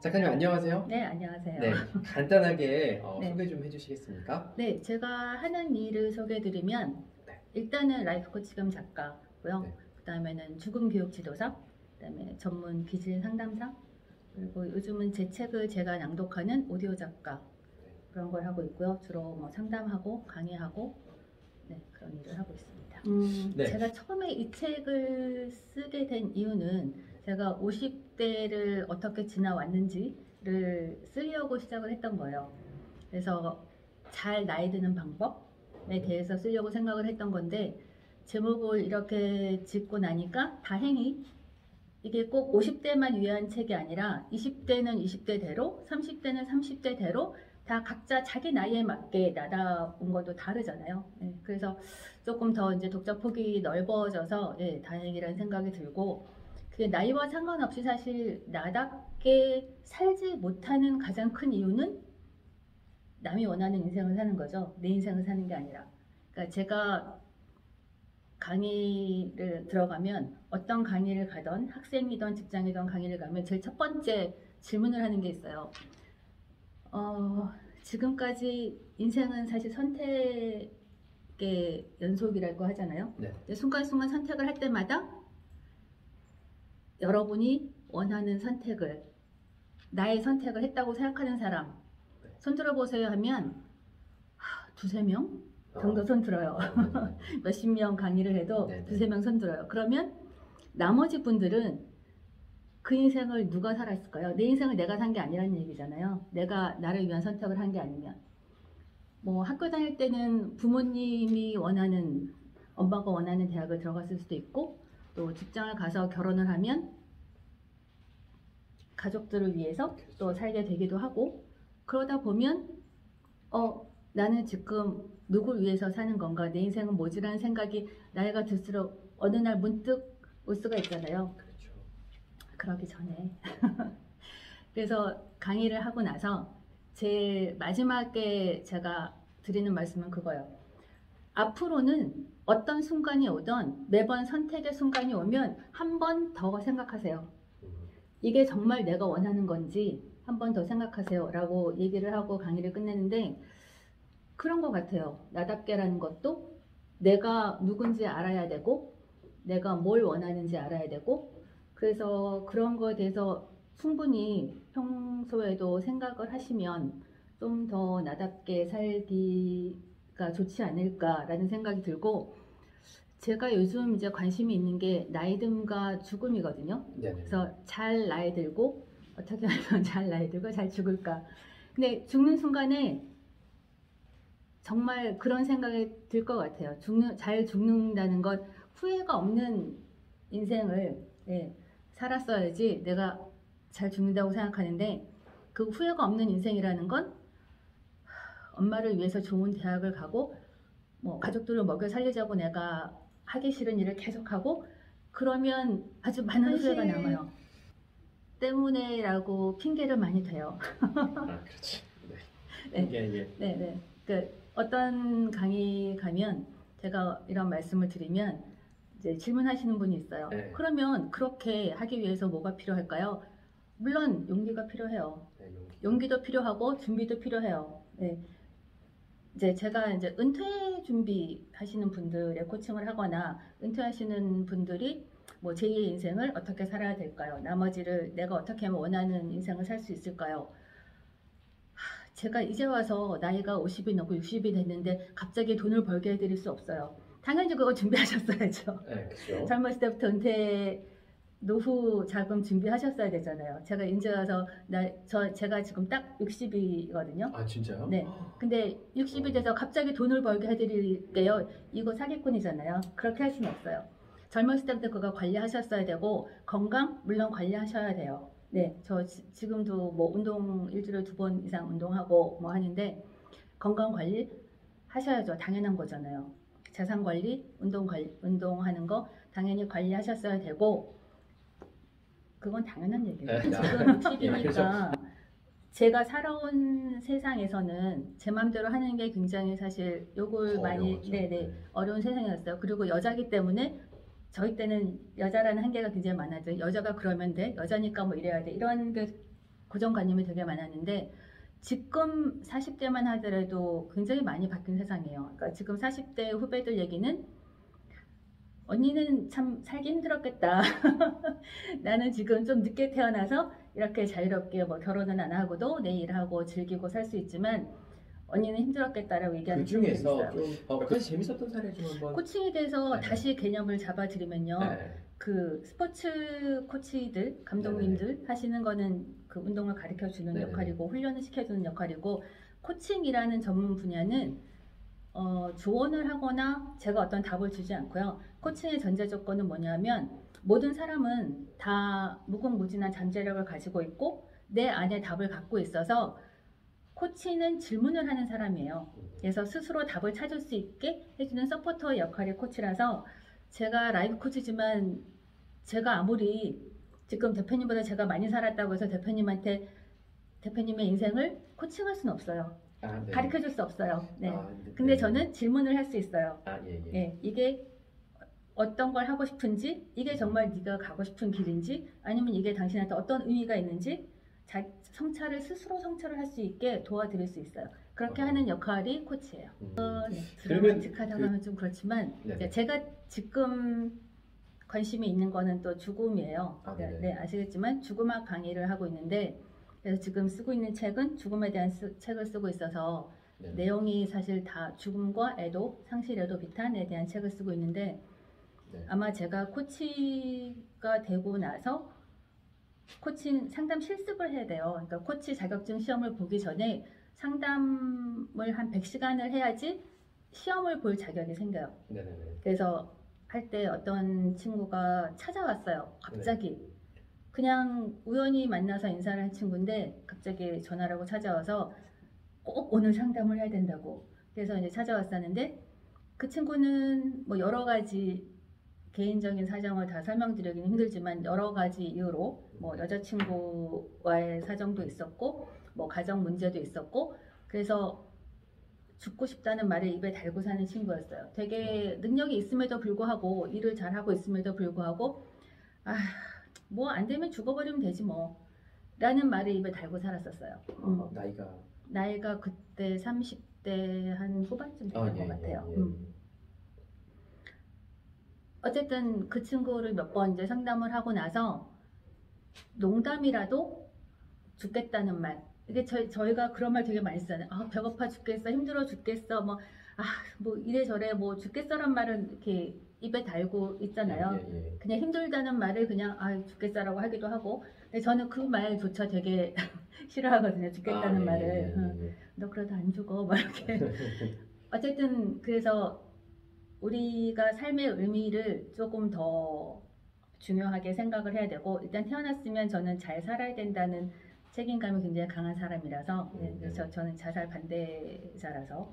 작가님 안녕하세요. 네, 안녕하세요. 네, 간단하게 네. 소개 좀 해주시겠습니까? 네, 제가 하는 일을 소개해드리면 네. 일단은 라이프 코치 겸 작가고요. 네. 그다음에는 죽음 교육 지도사, 그다음에 전문 기질 상담사, 그리고 요즘은 제 책을 제가 낭독하는 오디오 작가 그런 걸 하고 있고요. 주로 뭐 상담하고 강의하고 그런 일을 하고 있습니다. 네. 제가 처음에 이 책을 쓰게 된 이유는 제가 50대를 어떻게 지나왔는지를 쓰려고 시작을 했던 거예요. 그래서 잘 나이 드는 방법에 대해서 쓰려고 생각을 했던 건데, 제목을 이렇게 짓고 나니까 다행히 이게 꼭 50대만 위한 책이 아니라 20대는 20대대로, 30대는 30대대로 다 각자 자기 나이에 맞게 나다온 것도 다르잖아요. 그래서 조금 더 이제 독자 폭이 넓어져서 다행이라는 생각이 들고, 그게 나이와 상관없이 사실 나답게 살지 못하는 가장 큰 이유는 남이 원하는 인생을 사는 거죠. 내 인생을 사는 게 아니라. 그러니까 제가 강의를 들어가면, 어떤 강의를 가던 학생이던 직장이던 강의를 가면 제일 첫 번째 질문을 하는 게 있어요. 지금까지 인생은 사실 선택의 연속이라고 하잖아요. 네. 순간순간 선택을 할 때마다 여러분이 원하는 선택을, 나의 선택을 했다고 생각하는 사람 손들어 보세요 하면 두세 명 정도 손들어요. 몇십 명 강의를 해도 두세 명 손들어요. 그러면 나머지 분들은 그 인생을 누가 살았을까요? 내 인생을 내가 산 게 아니라는 얘기잖아요. 내가 나를 위한 선택을 한 게 아니면. 뭐 학교 다닐 때는 부모님이 원하는, 엄마가 원하는 대학을 들어갔을 수도 있고, 또 직장을 가서 결혼을 하면 가족들을 위해서 또 살게 되기도 하고, 그러다 보면 나는 지금 누굴 위해서 사는 건가, 내 인생은 뭐지라는 생각이 나이가 들수록 어느 날 문득 올 수가 있잖아요. 그렇죠. 그러기 전에 그래서 강의를 하고 나서 제일 마지막에 제가 드리는 말씀은 그거예요. 앞으로는 어떤 순간이 오던 매번 선택의 순간이 오면 한 번 더 생각하세요. 이게 정말 내가 원하는 건지 한 번 더 생각하세요 라고 얘기를 하고 강의를 끝내는데, 그런 것 같아요. 나답게라는 것도 내가 누군지 알아야 되고, 내가 뭘 원하는지 알아야 되고, 그래서 그런 거에 대해서 충분히 평소에도 생각을 하시면 좀 더 나답게 살기가 좋지 않을까라는 생각이 들고, 제가 요즘 이제 관심이 있는 게 나이듦과 죽음이거든요. 네네. 그래서 잘 나이 들고 어떻게 하면 잘 나이 들고 잘 죽을까. 근데 죽는 순간에 정말 그런 생각이 들 것 같아요. 잘 죽는다는 것, 후회가 없는 인생을 살았어야지 내가 잘 죽는다고 생각하는데, 그 후회가 없는 인생이라는 건 엄마를 위해서 좋은 대학을 가고, 뭐 가족들을 먹여 살리자고 내가 하기 싫은 일을 계속하고, 그러면 아주 많은 후회가 남아요. 때문에라고 핑계를 많이 대요. 그렇지. 네. 네. 어떤 강의 가면 제가 이런 말씀을 드리면 이제 질문하시는 분이 있어요. 네. 그러면 그렇게 하기 위해서 뭐가 필요할까요? 물론 용기가 필요해요. 용기도 필요하고 준비도 필요해요. 이제 제가 이제 은퇴 준비하시는 분들의 코칭을 하거나, 은퇴하시는 분들이 뭐 제2의 인생을 어떻게 살아야 될까요? 나머지를 내가 어떻게 하면 원하는 인생을 살 수 있을까요? 제가 이제 와서 나이가 50이 넘고 60이 됐는데 갑자기 돈을 벌게 해드릴 수 없어요. 당연히 그거 준비하셨어야죠. 네, 그렇죠. 젊었을 때부터 은퇴 노후 자금 준비하셨어야 되잖아요. 제가 이제 와서 제가 지금 딱 60이거든요. 아, 진짜요? 네. 근데 60이 돼서 갑자기 돈을 벌게 해드릴게요. 이거 사기꾼이잖아요. 그렇게 할 수는 없어요. 젊었을 때부터 그거 관리하셨어야 되고, 건강 물론 관리하셔야 돼요. 네, 저 지금도 뭐 운동 일주일에 2번 이상 운동하고 뭐 하는데, 건강 관리 하셔야죠. 당연한 거잖아요. 자산 관리, 운동하는 거 당연히 관리하셨어야 되고, 그건 당연한 얘기예요. 지금 팁이니까. 제가 살아온 세상에서는 제 맘대로 하는 게 굉장히 사실 욕을 많이 어려운 세상이었어요. 그리고 여자기 때문에 저희 때는 여자라는 한계가 굉장히 많았죠. 여자가 그러면 돼, 여자니까 뭐 이래야 돼, 이런 게 고정관념이 되게 많았는데 지금 40대만 하더라도 굉장히 많이 바뀐 세상이에요. 그러니까 지금 40대 후배들 얘기는 언니는 참 살기 힘들었겠다. 나는 지금 좀 늦게 태어나서 이렇게 자유롭게 뭐 결혼은 안 하고도 내 일하고 즐기고 살 수 있지만 언니는 힘들었겠다라고 얘기하는 그 친구들이 중에서 있어요. 좀 몇 가지 재밌었던 사례 좀 한번. 코칭에 대해서 네. 다시 개념을 잡아드리면요. 네. 그 스포츠 코치들, 감독님들 하시는 거는 그 운동을 가르쳐 주는 네네. 역할이고 훈련을 시켜주는 역할이고 코칭이라는 전문 분야는 조언을 하거나 제가 어떤 답을 주지 않고요. 코칭의 전제 조건은 뭐냐면 모든 사람은 다 무궁무진한 잠재력을 가지고 있고 내 안에 답을 갖고 있어서 코치는 질문을 하는 사람이에요. 그래서 스스로 답을 찾을 수 있게 해주는 서포터 역할의 코치라서 제가 라이프 코치지만 제가 아무리 지금 대표님보다 제가 많이 살았다고 해서 대표님한테 대표님의 인생을 코칭할 수는 없어요. 아, 네. 가르쳐 줄 수 없어요. 네. 아, 근데 네. 저는 질문을 할 수 있어요. 아, 예, 예. 예, 이게 어떤 걸 하고 싶은지, 이게 정말 네가 가고 싶은 길인지, 아니면 이게 당신한테 어떤 의미가 있는지 성찰을 스스로 성찰을 할 수 있게 도와드릴 수 있어요. 그렇게 하는 역할이 코치예요. 네, 그러면 드라마틱하다고 하면 좀 그렇지만 네. 이제 제가 지금 관심이 있는 거는 또 죽음이에요. 아, 네네. 네, 아시겠지만 죽음학 강의를 하고 있는데 그래서 지금 쓰고 있는 책은 죽음에 대한 책을 쓰고 있어서 네. 내용이 사실 다 죽음과 애도, 상실, 애도, 비탄에 대한 책을 쓰고 있는데 네. 아마 제가 코치가 되고 나서 코칭 상담 실습을 해야 돼요. 그러니까 코치 자격증 시험을 보기 전에 상담을 한 100시간을 해야지 시험을 볼 자격이 생겨요. 네네네. 그래서 할 때 어떤 친구가 찾아왔어요. 갑자기. 그냥 우연히 만나서 인사를 한 친구인데 갑자기 전화를 하고 찾아와서 꼭 오늘 상담을 해야 된다고. 그래서 이제 찾아왔었는데 그 친구는 뭐 여러 가지 개인적인 사정을 다 설명드리기는 힘들지만 여러 가지 이유로 뭐 여자친구와의 사정도 있었고 뭐 가정 문제도 있었고 그래서 죽고 싶다는 말을 입에 달고 사는 친구였어요. 되게 능력이 있음에도 불구하고 일을 잘하고 있음에도 불구하고 뭐 안 되면 죽어버리면 되지 뭐 라는 말을 입에 달고 살았었어요. 나이가 그때 30대 한 후반쯤 됐던 것 같아요. 어쨌든 그 친구를 몇 번 이제 상담을 하고 나서 농담이라도 죽겠다는 말. 이게 저희가 그런 말 되게 많이 쓰잖아요. 배고파 죽겠어, 힘들어 죽겠어, 뭐 이래저래 뭐 죽겠어란 말은 이렇게 입에 달고 있잖아요. 그냥 힘들다는 말을 그냥 죽겠어라고 하기도 하고. 근데 저는 그 말조차 되게 싫어하거든요. 죽겠다는 말을. 너 그러다 안 죽어, 막 이렇게. 어쨌든 그래서 우리가 삶의 의미를 조금 더 중요하게 생각을 해야 되고 일단 태어났으면 저는 잘 살아야 된다는 책임감이 굉장히 강한 사람이라서 그래서 저는 자살 반대자라서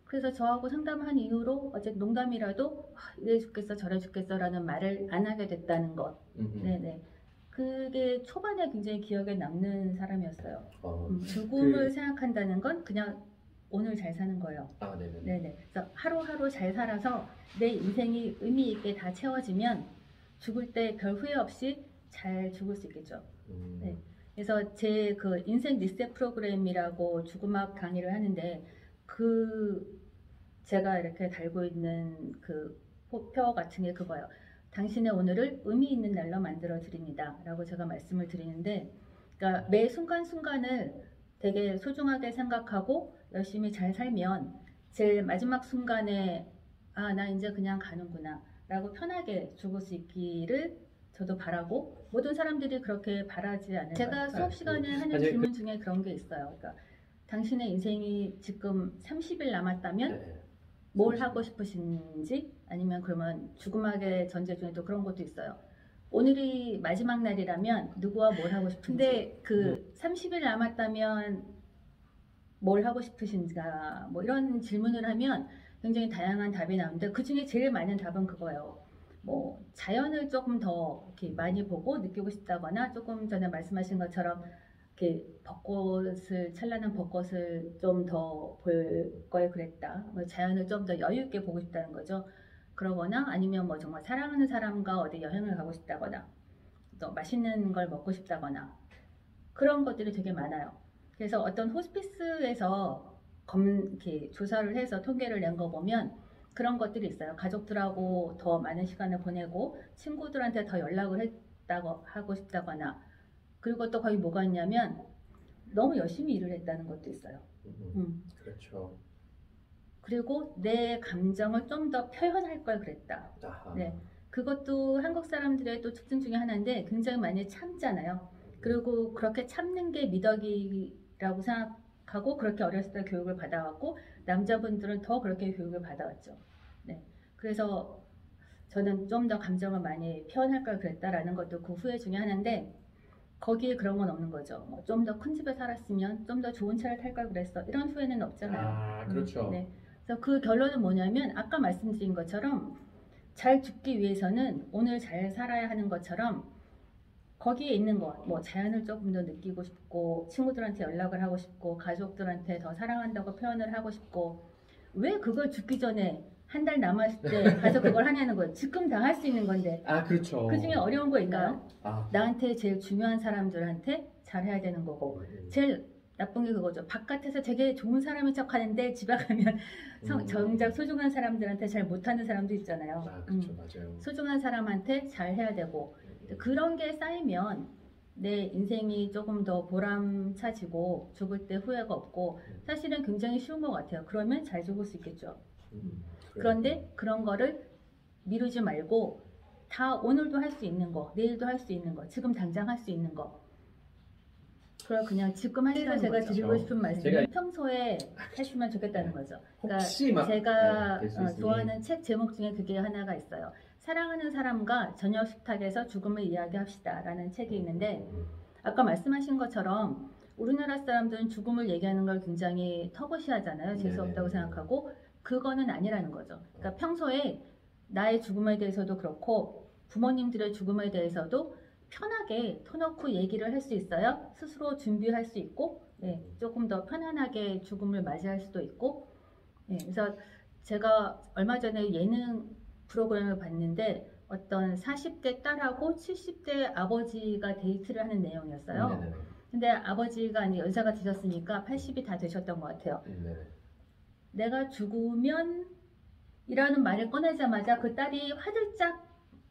그래서 저하고 상담한 이후로 어쨌든 농담이라도 이래 죽겠어 저래 죽겠어라는 말을 안 하게 됐다는 것. 네네. 그게 초반에 굉장히 기억에 남는 사람이었어요. 죽음을 생각한다는 건 그냥 오늘 잘 사는 거예요. 네네. 그래서 하루하루 잘 살아서 내 인생이 의미 있게 다 채워지면 죽을 때 별 후회 없이 잘 죽을 수 있겠죠. 네. 그래서 제 그 인생 리셋 프로그램이라고 죽음학 강의를 하는데 제가 이렇게 달고 있는 그 표 같은 게 그거예요. 당신의 오늘을 의미 있는 날로 만들어 드립니다. 라고 제가 말씀을 드리는데 그러니까 매 순간순간을 되게 소중하게 생각하고 열심히 잘 살면 제일 마지막 순간에 나 이제 그냥 가는구나 라고 편하게 죽을 수 있기를 저도 바라고 모든 사람들이 그렇게 바라지 않을까. 제가 수업 시간에 하는 질문 중에 그런 게 있어요. 그러니까 당신의 인생이 지금 30일 남았다면 뭘 하고 싶으신지 아니면 그러면 죽음학의 전제 중에 또 그런 것도 있어요. 오늘이 마지막 날이라면 누구와 뭘 하고 싶은지. 근데 그 30일 남았다면 뭘 하고 싶으신가 뭐 이런 질문을 하면 굉장히 다양한 답이 나오는데 그 중에 제일 많은 답은 그거예요. 뭐 자연을 조금 더 이렇게 많이 보고 느끼고 싶다거나 조금 전에 말씀하신 것처럼 이렇게 찬란한 벚꽃을 좀 더 볼 걸 그랬다. 뭐 자연을 좀 더 여유 있게 보고 싶다는 거죠. 그러거나 아니면 뭐 정말 사랑하는 사람과 어디 여행을 가고 싶다거나 또 맛있는 걸 먹고 싶다거나 그런 것들이 되게 많아요. 그래서 어떤 호스피스에서 이렇게 조사를 해서 통계를 낸 거 보면 그런 것들이 있어요. 가족들하고 더 많은 시간을 보내고 친구들한테 더 연락을 했다고 하고 싶다거나 그리고 또 거기 뭐가 있냐면 너무 열심히 일을 했다는 것도 있어요. 그렇죠. 그리고 내 감정을 좀 더 표현할 걸 그랬다. 아하. 네, 그것도 한국 사람들의 또 특징 중에 하나인데 굉장히 많이 참잖아요. 그리고 그렇게 참는 게 미덕이라고 생각하고 그렇게 어렸을 때 교육을 받아왔고 남자분들은 더 그렇게 교육을 받아왔죠. 네, 그래서 저는 좀 더 감정을 많이 표현할 걸 그랬다라는 것도 그 후회 중에 하나인데 거기에 그런 건 없는 거죠. 뭐 좀 더 큰 집에 살았으면 좀 더 좋은 차를 탈 걸 그랬어. 이런 후회는 없잖아요. 아, 그렇죠. 네. 그래서 그 결론은 뭐냐면 아까 말씀드린 것처럼 잘 죽기 위해서는 오늘 잘 살아야 하는 것처럼 거기에 있는 것, 뭐 자연을 조금 더 느끼고 싶고 친구들한테 연락을 하고 싶고 가족들한테 더 사랑한다고 표현을 하고 싶고 왜 그걸 죽기 전에 한 달 남았을 때 가서 그걸 하냐는 거예요. 지금 다 할 수 있는 건데 아, 그렇죠. 그 중에 어려운 거 있나요? 아, 나한테 제일 중요한 사람들한테 잘해야 되는 거고 제일 나쁜 게 그거죠. 바깥에서 되게 좋은 사람인 척 하는데 집에 가면 정작 소중한 사람들한테 잘 못하는 사람도 있잖아요. 아, 그렇죠. 맞아요. 소중한 사람한테 잘 해야 되고 그런 게 쌓이면 내 인생이 조금 더 보람차지고 죽을 때 후회가 없고 사실은 굉장히 쉬운 것 같아요. 그러면 잘 죽을 수 있겠죠. 그런데 그런 거를 미루지 말고 다 오늘도 할 수 있는 거, 내일도 할 수 있는 거, 지금 당장 할 수 있는 거 그걸 그냥 지금 하시라는 제가 거죠. 드리고 싶은 말씀은 평소에 하시면 좋겠다는 거죠. 그러니까 혹시 막 제가 될수 있으니. 좋아하는 책 제목 중에 그게 하나가 있어요. 사랑하는 사람과 저녁 식탁에서 죽음을 이야기합시다 라는 책이 있는데 아까 말씀하신 것처럼 우리나라 사람들은 죽음을 얘기하는 걸 굉장히 터부시하잖아요. 재수없다고 생각하고 그거는 아니라는 거죠. 그러니까 평소에 나의 죽음에 대해서도 그렇고 부모님들의 죽음에 대해서도 편하게 터놓고 얘기를 할 수 있어야 스스로 준비할 수 있고 조금 더 편안하게 죽음을 맞이할 수도 있고 그래서 제가 얼마 전에 예능 프로그램을 봤는데 어떤 40대 딸하고 70대 아버지가 데이트를 하는 내용이었어요. 근데 아버지가 이제 연세가 드셨으니까 80이 다 되셨던 것 같아요. 내가 죽으면 이라는 말을 꺼내자마자 그 딸이 화들짝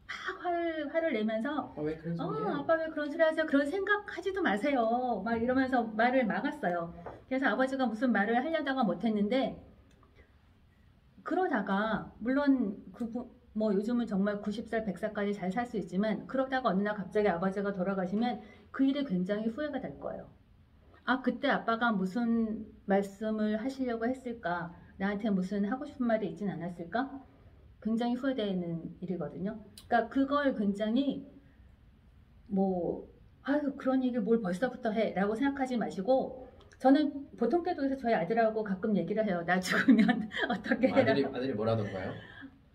막 화를 내면서 왜 그런 소리야? 아빠 왜 그런 소리 하세요? 그런 생각하지도 마세요. 막 이러면서 말을 막았어요. 그래서 아버지가 무슨 말을 하려다가 못했는데 그러다가 물론 뭐 요즘은 정말 90살, 100살까지 잘 살 수 있지만 그러다가 어느 날 갑자기 아버지가 돌아가시면 그 일에 굉장히 후회가 될 거예요. 아 그때 아빠가 무슨 말씀을 하시려고 했을까? 나한테 무슨 하고 싶은 말이 있진 않았을까? 굉장히 후회되는 일이거든요. 그러니까 그걸 굉장히 뭐 아유 그런 얘기를 뭘 벌써부터 해 라고 생각하지 마시고 저는 보통 때도 그래서 저희 아들하고 가끔 얘기를 해요. 나 죽으면 어떻게 해라. 아들이 뭐라던가요?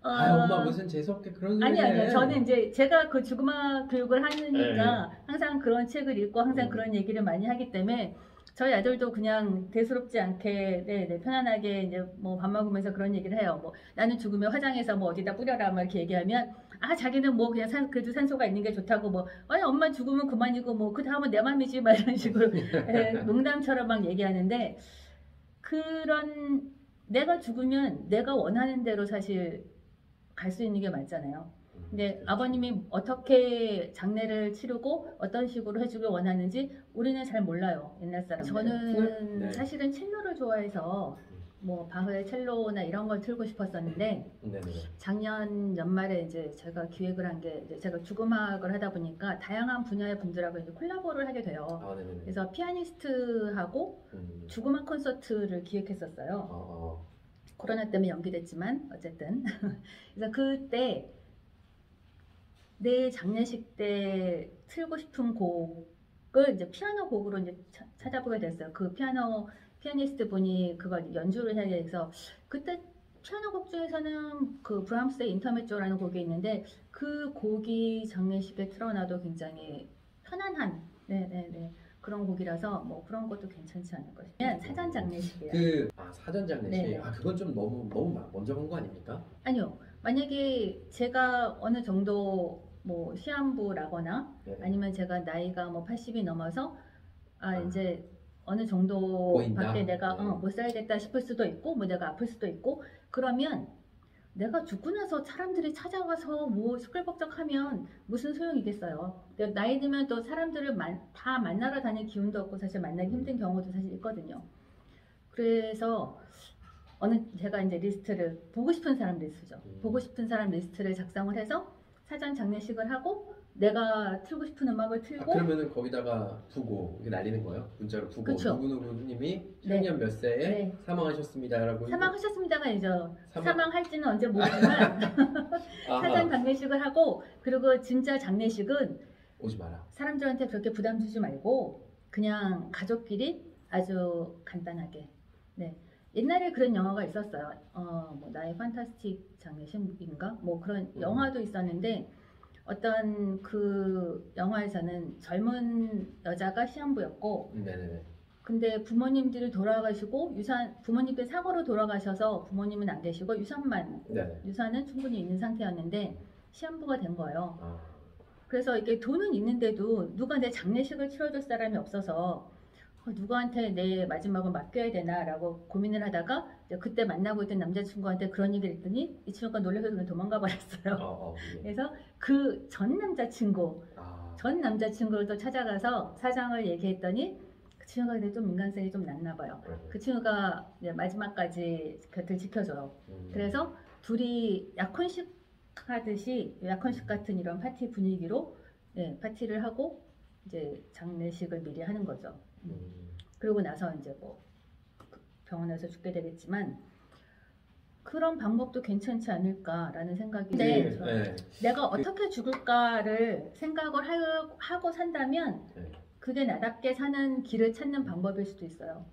엄마 무슨 재수없게 그런 소리 해. 아니요. 저는 이제 제가 그 죽음화 교육을 하니까 항상 그런 책을 읽고 항상 그런 얘기를 많이 하기 때문에 저희 아들도 그냥 대수롭지 않게 편안하게 이제 뭐 밥 먹으면서 그런 얘기를 해요. 뭐 나는 죽으면 화장해서 뭐 어디다 뿌려라 막 이렇게 얘기하면 자기는 뭐 그냥 그래도 산소가 있는 게 좋다고 뭐 아니 엄마 죽으면 그만이고 뭐 그 다음은 내 맘이지 막 이런 식으로 농담처럼 막 얘기하는데 그런 내가 죽으면 내가 원하는 대로 사실 갈 수 있는 게 맞잖아요. 근데 아버님이 어떻게 장례를 치르고 어떤 식으로 해주길 원하는지 우리는 잘 몰라요. 옛날 사람. 저는 사실은 첼로를 좋아해서 뭐 바흐의 첼로나 이런 걸 틀고 싶었었는데 작년 연말에 이제 제가 기획을 한 게 제가 죽음학을 하다 보니까 다양한 분야의 분들하고 이제 콜라보를 하게 돼요. 그래서 피아니스트하고 죽음학 콘서트를 기획했었어요. 코로나 때문에 연기됐지만 어쨌든 그래서 그때 내 장례식 때 틀고 싶은 곡을 이제 피아노 곡으로 이제 찾아보게 됐어요. 그 피아니스트 분이 그걸 연주를 해야 돼서 그때 피아노 곡 중에서는 그 브람스의 인터메조라는 곡이 있는데 그 곡이 장례식에 틀어놔도 굉장히 편안한 그런 곡이라서 뭐 그런 것도 괜찮지 않을까 싶어요. 사전 장례식이에요. 사전 장례식. 그건 좀 너무 먼저 본 거 아닙니까? 아니요. 만약에 제가 어느 정도 뭐 시한부라거나 네. 아니면 제가 나이가 뭐 80이 넘어서 아. 이제 어느 정도 보인다? 밖에 내가 네. 못 살겠다 싶을 수도 있고 뭐 내가 아플 수도 있고 그러면 내가 죽고 나서 사람들이 찾아와서 뭐 시끌벅적하면 무슨 소용이겠어요. 나이 들면 또 사람들을 다 만나러 다닐 기운도 없고 사실 만나기 힘든 경우도 사실 있거든요. 그래서 제가 이제 리스트를 보고 싶은 사람 리스트죠. 보고 싶은 사람 리스트를 작성을 해서 사전 장례식을 하고 내가 틀고 싶은 음악을 틀고 그러면은 거기다가 부고 이렇게 날리는 거예요? 문자로 부고 그쵸. 누구누구님이 네. 생년 몇 세에 네. 사망하셨습니다라고 사망하셨습니다가 아니죠. 사망- 사망할지는 언제 모르지만 아하. 사전 장례식을 하고 그리고 진짜 장례식은 오지 마라. 사람들한테 그렇게 부담 주지 말고 그냥 가족끼리 아주 간단하게. 네. 옛날에 그런 영화가 있었어요. 뭐 나의 판타스틱 장례식인가? 뭐 그런 영화도 있었는데 어떤 그 영화에서는 젊은 여자가 시한부였고 네네네. 근데 부모님들이 돌아가시고 부모님들 사고로 돌아가셔서 부모님은 안 계시고 네네. 유산은 충분히 있는 상태였는데 시한부가 된 거예요. 아. 그래서 이게 돈은 있는데도 누가 내 장례식을 치러줄 사람이 없어서 누구한테 내 마지막을 맡겨야 되나라고 고민을 하다가 그때 만나고 있던 남자친구한테 그런 얘기를 했더니 이 친구가 놀라서 그냥 도망가 버렸어요. 예. 그래서 그 전 남자친구를 또 찾아가서 사정을 얘기했더니 그 친구가 근데 좀 인간성이 좀 낮나 봐요. 그 친구가 이제 마지막까지 곁을 지켜줘요. 그래서 둘이 약혼식 같은 이런 파티 분위기로 파티를 하고 이제 장례식을 미리 하는 거죠. 그러고 나서 이제 뭐 병원에서 죽게 되겠지만 그런 방법도 괜찮지 않을까라는 생각이 네. 내가 어떻게 죽을까를 생각을 하고 산다면 그게 나답게 사는 길을 찾는 방법일 수도 있어요.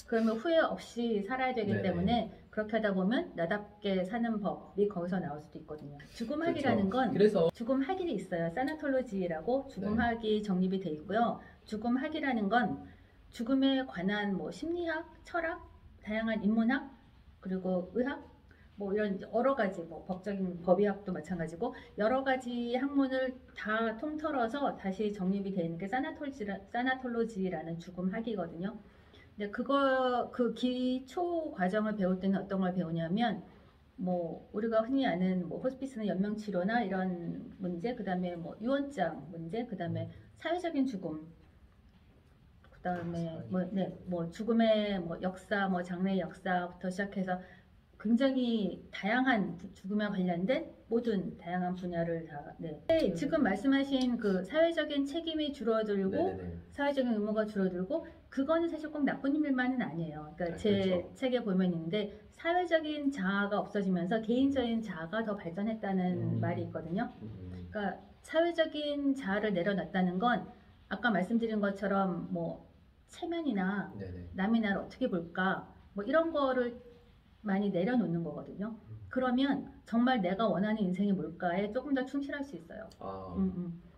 그러면 후회 없이 살아야 되기 때문에 그렇게 하다 보면 나답게 사는 법이 거기서 나올 수도 있거든요. 죽음학이라는 건 그래서 죽음학이 있어요. 사나톨로지라고 죽음학이 정립이 돼 있고요. 죽음학이라는 건 죽음에 관한 뭐 심리학, 철학, 다양한 인문학, 그리고 의학, 뭐 이런 여러 가지 뭐 법의학도 마찬가지고 여러 가지 학문을 다 통틀어서 다시 정립이 되어 있는 게 사나톨로지라는 죽음학이거든요. 근데 그 기초 과정을 배울 때는 어떤 걸 배우냐면 뭐 우리가 흔히 아는 뭐 호스피스나 연명 치료나 이런 문제, 그다음에 뭐 유언장 문제, 그다음에 사회적인 죽음, 그다음에 뭐 죽음의 뭐 역사, 뭐 장례 역사부터 시작해서 굉장히 다양한 죽음에 관련된 모든 다양한 분야를 다 지금 말씀하신 그 사회적인 책임이 줄어들고 사회적인 의무가 줄어들고 그거는 사실 꼭 나쁜 일만은 아니에요. 그러니까 제 책에 보면 있는데 사회적인 자아가 없어지면서 개인적인 자아가 더 발전했다는 말이 있거든요. 그러니까 사회적인 자아를 내려놨다는 건 아까 말씀드린 것처럼 뭐 체면이나 남이 나를 어떻게 볼까 뭐 이런 거를 많이 내려놓는 거거든요. 그러면 정말 내가 원하는 인생이 뭘까에 조금 더 충실할 수 있어요.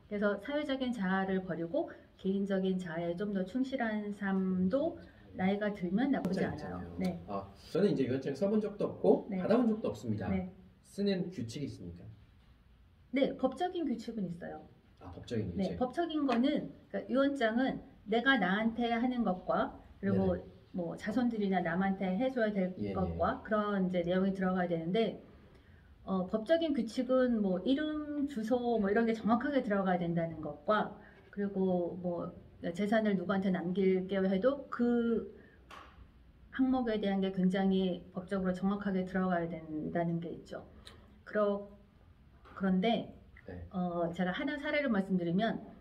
그래서 사회적인 자아를 버리고 개인적인 자아에 좀 더 충실한 삶도 나이가 들면 나쁘지 않아요. 네. 저는 이제 유언장 써본 적도 없고 받아본 적도 없습니다. 쓰는 규칙이 있습니까? 네, 법적인 규칙은 있어요. 법적인 규칙. 네, 법적인 거는 그러니까 유언장은 내가 나한테 하는 것과 그리고 뭐 자손들이나 남한테 해줘야 될 것과 그런 이제 내용이 들어가야 되는데 법적인 규칙은 뭐 이름, 주소 뭐 이런 게 정확하게 들어가야 된다는 것과 그리고 뭐 재산을 누구한테 남길게요 해도 그 항목에 대한 게 굉장히 법적으로 정확하게 들어가야 된다는 게 있죠. 그런데 제가 하나 사례를 말씀드리면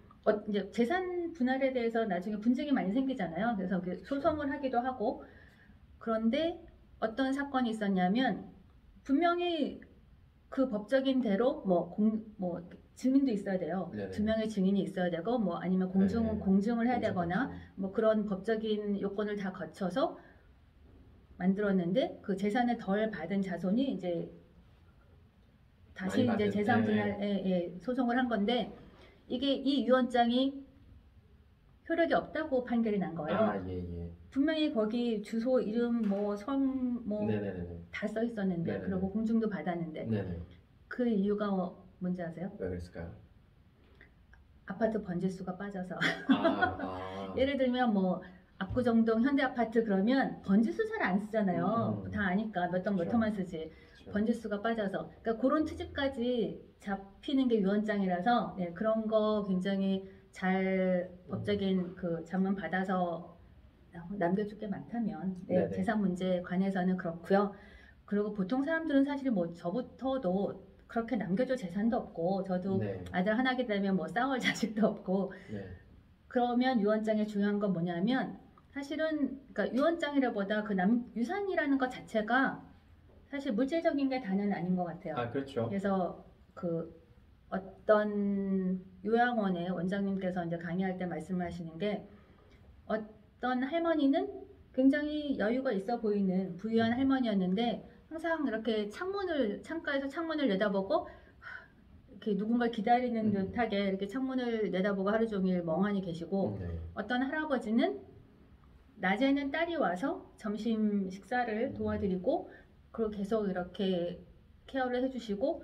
이제 재산 분할에 대해서 나중에 분쟁이 많이 생기잖아요. 그래서 소송을 하기도 하고 그런데 어떤 사건이 있었냐면 분명히 그 법적인 대로 뭐 증인도 있어야 돼요. 두 명의 증인이 있어야 되고 뭐 아니면 공증을 해야 되거나 뭐 그런 법적인 요건을 다 거쳐서 만들었는데 그 재산을 덜 받은 자손이 이제 다시 이제 재산 분할에 소송을 한 건데 이게 이 유언장이 효력이 없다고 판결이 난 거예요. 분명히 거기 주소, 이름, 뭐 성, 뭐 다 써 있었는데 그리고 공증도 받았는데 그 이유가 뭔지 아세요? 왜 그랬을까요? 아파트 번지수가 빠져서. 아. 예를 들면 뭐 압구정동 현대아파트 그러면 번지수 잘 안 쓰잖아요. 다 아니까 몇 동 몇 그렇죠. 호만 쓰지. 그렇죠. 번지수가 빠져서. 그러니까 그런 트집까지 잡히는 게 유언장이라서 네, 그런 거 굉장히 잘 법적인 그 자문 받아서 남겨줄 게 많다면 네, 재산 문제에 관해서는 그렇고요. 그리고 보통 사람들은 사실 뭐 저부터도 그렇게 남겨줄 재산도 없고 저도 네. 아들 하나게 되면 뭐 싸울 자식도 없고 네. 그러면 유언장의 중요한 건 뭐냐면 사실은 그러니까 유언장이라보다 그 유산이라는 것 자체가 사실 물질적인 게 다는 아닌 것 같아요. 아, 그렇죠. 그래서 그 어떤 요양원의 원장님께서 이제 강의할 때 말씀하시는 게 어떤 할머니는 굉장히 여유가 있어 보이는 부유한 할머니였는데 항상 이렇게 창가에서 창문을 내다보고 이렇게 누군가를 기다리는 듯하게 이렇게 창문을 내다보고 하루 종일 멍하니 계시고 어떤 할아버지는 낮에는 딸이 와서 점심 식사를 도와드리고 그리고 계속 이렇게 케어를 해주시고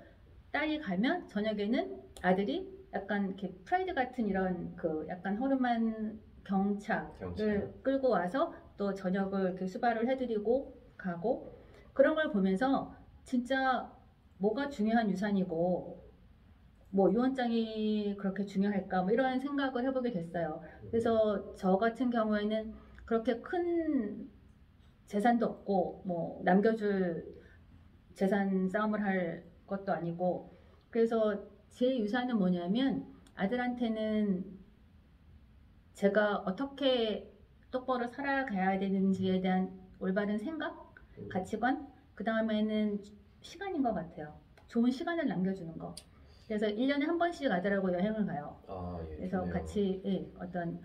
딸이 가면 저녁에는 아들이 약간 이렇게 프라이드 같은 이런 그 약간 허름한 경차를 끌고 와서 또 저녁을 이렇게 수발을 해드리고 가고 그런 걸 보면서 진짜 뭐가 중요한 유산이고 뭐 유언장이 그렇게 중요할까 뭐 이런 생각을 해보게 됐어요. 그래서 저 같은 경우에는 그렇게 큰 재산도 없고 뭐 남겨줄 재산 싸움을 할 것도 아니고 그래서 제 유산은 뭐냐면 아들한테는 제가 어떻게 똑바로 살아가야 되는지에 대한 올바른 생각, 가치관, 그 다음에는 시간인 것 같아요. 좋은 시간을 남겨주는 거. 그래서 1년에 한 번씩 아들하고 여행을 가요. 예, 그래서 좋네요.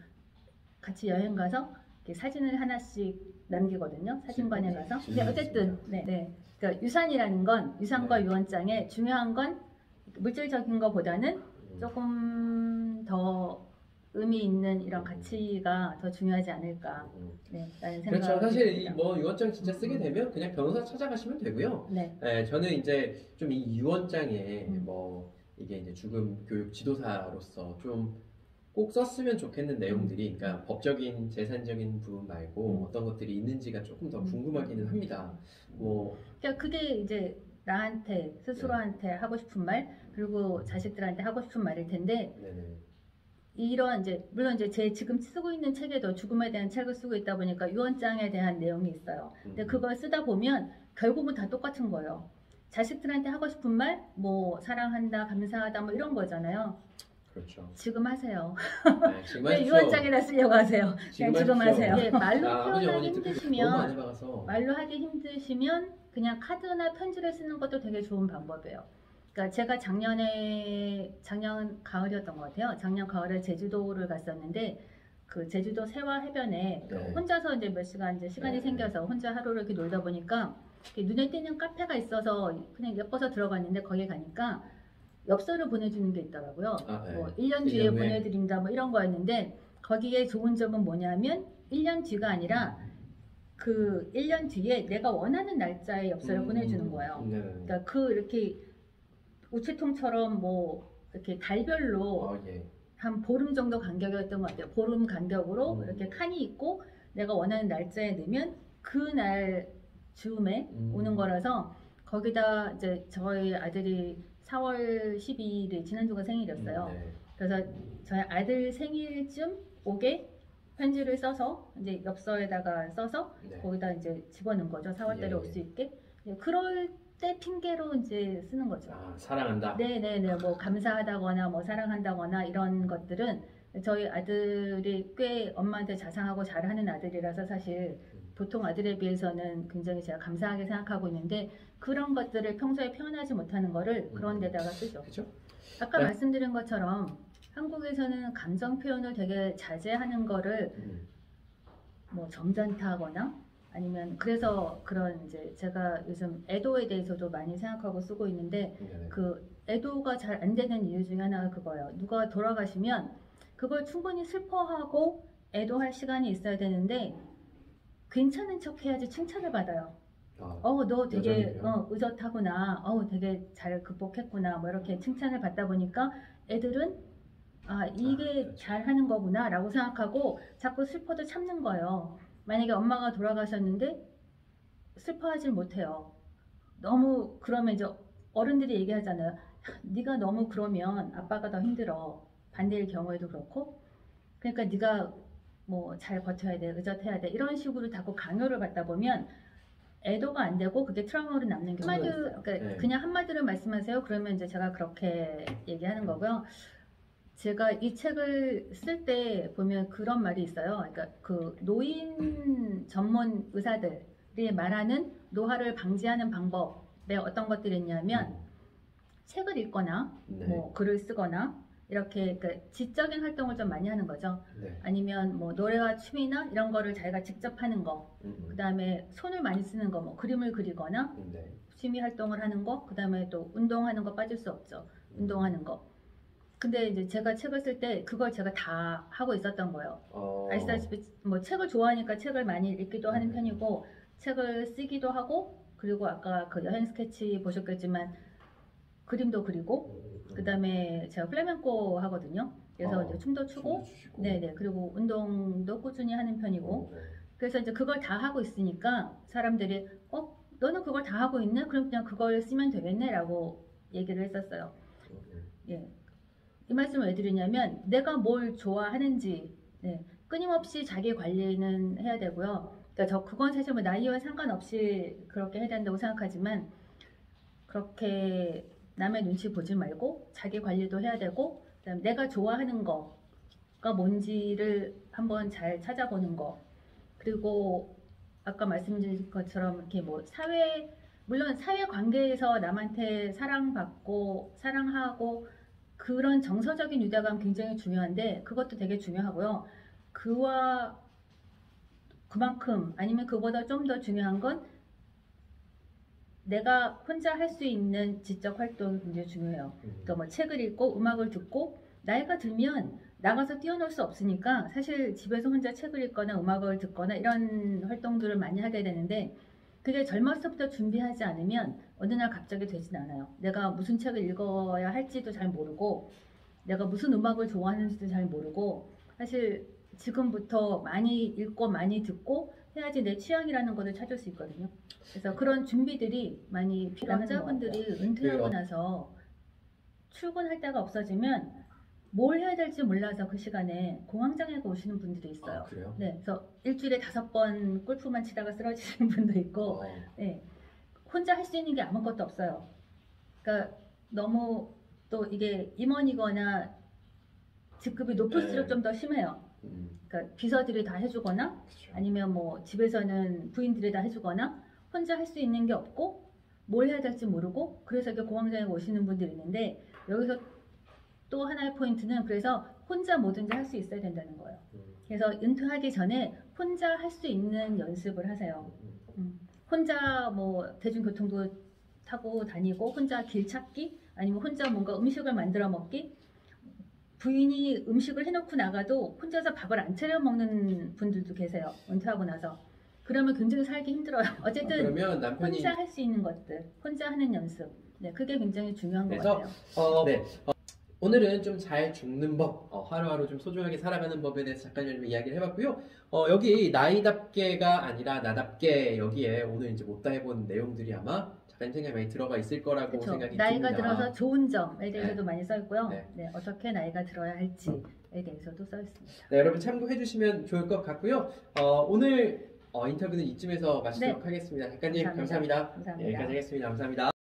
같이 여행 가서 사진을 하나씩 남기거든요. 사진관에 가서. 근데 어쨌든 그러니까 유산이라는 건 유산과 유언장에 중요한 건 물질적인 것보다는 조금 더 의미 있는 이런 가치가 더 중요하지 않을까. 라는 생각이 그렇죠. 사실 듭니다. 뭐 유언장 진짜 쓰게 되면 그냥 변호사 찾아가시면 되고요. 저는 이제 좀 이 유언장에 뭐 이게 이제 죽음 교육 지도사로서 좀 꼭 썼으면 좋겠는 내용들이, 그러니까 법적인 재산적인 부분 말고 어떤 것들이 있는지가 조금 더 궁금하기는 합니다. 뭐 그러니까 그게 이제 나한테 스스로한테 하고 싶은 말 그리고 자식들한테 하고 싶은 말일 텐데. 이런 이제 물론 이제 제 지금 쓰고 있는 책에도 죽음에 대한 책을 쓰고 있다 보니까 유언장에 대한 내용이 있어요. 근데 그걸 쓰다 보면 결국은 다 똑같은 거예요. 자식들한테 하고 싶은 말, 뭐 사랑한다, 감사하다, 뭐 이런 거잖아요. 그렇죠. 지금 하세요. 지금 왜 유언장이라 쓰려고 하세요? 그냥 지금 하세요. 말로 표현하기 힘드시면 말로 하기 힘드시면 그냥 카드나 편지를 쓰는 것도 되게 좋은 방법이에요. 그러니까 제가 작년 가을이었던 것 같아요. 작년 가을에 제주도를 갔었는데 그 제주도 세화 해변에 혼자서 이제 몇 시간 이제 시간이 생겨서 혼자 하루를 이렇게 놀다 보니까 이렇게 눈에 띄는 카페가 있어서 그냥 예뻐서 들어갔는데 거기에 가니까 엽서를 보내주는 게 있더라고요. 뭐 1년 뒤에 보내드린다 뭐 이런 거였는데 거기에 좋은 점은 뭐냐면 1년 뒤가 아니라 그 1년 뒤에 내가 원하는 날짜에 엽서를 보내주는 거예요. 그러니까 이렇게 우체통처럼 뭐 이렇게 달별로 한 보름 정도 간격이었던 것 같아요. 보름 간격으로 이렇게 칸이 있고 내가 원하는 날짜에 넣으면 그날 즈음에 오는 거라서 거기다 이제 저희 아들이 4월 12일에 지난주가 생일이었어요. 그래서 저희 아들 생일쯤 오게 편지를 써서 이제 엽서에다가 써서 거기다 이제 집어넣은 거죠. 4월 달에 올 수 있게. 그럴 때 핑계로 이제 쓰는 거죠. 사랑한다. 네네네. 뭐 감사하다거나 뭐 사랑한다거나 이런 것들은 저희 아들이 꽤 엄마한테 자상하고 잘하는 아들이라서 사실 보통 아들에 비해서는 굉장히 제가 감사하게 생각하고 있는데 그런 것들을 평소에 표현하지 못하는 거를 그런 데다가 쓰죠. 그렇죠? 아까 말씀드린 것처럼 한국에서는 감정 표현을 되게 자제하는 거를 뭐 점잖다거나 아니면 그래서 그런 이제 제가 요즘 애도에 대해서도 많이 생각하고 쓰고 있는데 그 애도가 잘 안 되는 이유 중에 하나가 그거예요. 누가 돌아가시면 그걸 충분히 슬퍼하고 애도할 시간이 있어야 되는데 괜찮은 척 해야지 칭찬을 받아요. 너 되게 의젓하구나. 되게 잘 극복했구나. 뭐 이렇게 칭찬을 받다 보니까 애들은 이게 그렇죠. 잘하는 거구나 라고 생각하고 자꾸 슬퍼도 참는 거예요. 만약에 엄마가 돌아가셨는데 슬퍼하지 못해요. 너무 그러면 이제 어른들이 얘기하잖아요. 네가 너무 그러면 아빠가 더 힘들어. 반대일 경우에도 그렇고. 그러니까 네가 뭐 잘 버텨야 돼, 의젓해야 돼 이런 식으로 자꾸 강요를 받다 보면 애도가 안 되고 그게 트라우마로 남는 경우가 있어요. 그러니까 그냥 한마디로 말씀하세요. 그러면 이제 제가 그렇게 얘기하는 거고요. 제가 이 책을 쓸 때 보면 그런 말이 있어요. 그러니까 그 노인 전문 의사들이 말하는 노화를 방지하는 방법에 어떤 것들이 있냐면 책을 읽거나 뭐 글을 쓰거나 이렇게 그러니까 지적인 활동을 좀 많이 하는 거죠. 아니면 뭐 노래와 춤이나 이런 거를 자기가 직접 하는 거, 그 다음에 손을 많이 쓰는 거, 뭐 그림을 그리거나 취미 활동을 하는 거, 그 다음에 또 운동하는 거 빠질 수 없죠. 운동하는 거. 근데 이제 제가 책을 쓸 때 그걸 제가 다 하고 있었던 거예요. 아시다시피 뭐 책을 좋아하니까 책을 많이 읽기도 하는 편이고 책을 쓰기도 하고 그리고 아까 그 여행 스케치 보셨겠지만 그림도 그리고 그 다음에 제가 플라멩코 하거든요. 그래서 이제 춤도 추고 네네 그리고 운동도 꾸준히 하는 편이고 그래서 이제 그걸 다 하고 있으니까 사람들이 너는 그걸 다 하고 있네? 그럼 그냥 그걸 쓰면 되겠네? 라고 얘기를 했었어요. 예. 이 말씀을 왜 드리냐면 내가 뭘 좋아하는지 끊임없이 자기 관리는 해야 되고요. 그러니까 그건 사실 뭐 나이와 상관없이 그렇게 해야 된다고 생각하지만 그렇게 남의 눈치 보지 말고 자기 관리도 해야 되고 그다음에 내가 좋아하는 거가 뭔지를 한번 잘 찾아보는 거 그리고 아까 말씀드린 것처럼 이렇게 뭐 물론 사회 관계에서 남한테 사랑받고 사랑하고 그런 정서적인 유대감 굉장히 중요한데 그것도 되게 중요하고요. 그와 그만큼 아니면 그보다 좀 더 중요한 건 내가 혼자 할 수 있는 지적 활동이 굉장히 중요해요. 그러니까 뭐 책을 읽고 음악을 듣고 나이가 들면 나가서 뛰어놀 수 없으니까 사실 집에서 혼자 책을 읽거나 음악을 듣거나 이런 활동들을 많이 하게 되는데 그게 젊었을 때부터 준비하지 않으면 어느 날 갑자기 되진 않아요. 내가 무슨 책을 읽어야 할지도 잘 모르고 내가 무슨 음악을 좋아하는지도 잘 모르고 사실 지금부터 많이 읽고 많이 듣고 해야지 내 취향이라는 것을 찾을 수 있거든요. 그래서 그런 준비들이 많이 필요한 남자분들이 은퇴하고 나서 출근할 데가 없어지면 뭘 해야 될지 몰라서 그 시간에 공황장애가 오시는 분들이 있어요. 그래요? 네, 그래서 일주일에 5번 골프만 치다가 쓰러지시는 분도 있고, 네, 혼자 할 수 있는 게 아무것도 없어요. 그러니까 너무 또 이게 임원이거나 직급이 높을수록 좀 더 심해요. 그러니까 비서들이 다 해주거나 아니면 뭐 집에서는 부인들이 다 해주거나 혼자 할 수 있는 게 없고 뭘 해야 될지 모르고 그래서 이렇게 공황장애가 오시는 분들이 있는데 여기서 또 하나의 포인트는 그래서 혼자 뭐든지 할 수 있어야 된다는 거예요. 그래서 은퇴하기 전에 혼자 할 수 있는 연습을 하세요. 혼자 뭐 대중교통도 타고 다니고 혼자 길 찾기 아니면 혼자 뭔가 음식을 만들어 먹기 부인이 음식을 해놓고 나가도 혼자서 밥을 안 차려 먹는 분들도 계세요. 은퇴하고 나서. 그러면 굉장히 살기 힘들어요. 어쨌든 그러면 남편이 혼자 할 수 있는 것들, 혼자 하는 연습. 네, 그게 굉장히 중요한 것 그래서 같아요. 오늘은 좀 잘 죽는 법, 하루하루 좀 소중하게 살아가는 법에 대해서 잠깐 이야기를 해봤고요. 여기 나이답게가 아니라 나답게 여기에 오늘 이제 못다 해본 내용들이 아마 작가님 생각에 많이 들어가 있을 거라고 생각이 나이가 듭니다. 들어서 좋은 점에 대해서도 많이 써있고요. 네, 어떻게 나이가 들어야 할지에 대해서도 써있습니다. 네, 여러분 참고해 주시면 좋을 것 같고요. 오늘 인터뷰는 이쯤에서 마치도록 하겠습니다. 작가님 감사합니다. 감사합니다. 여기까지 하겠습니다. 감사합니다.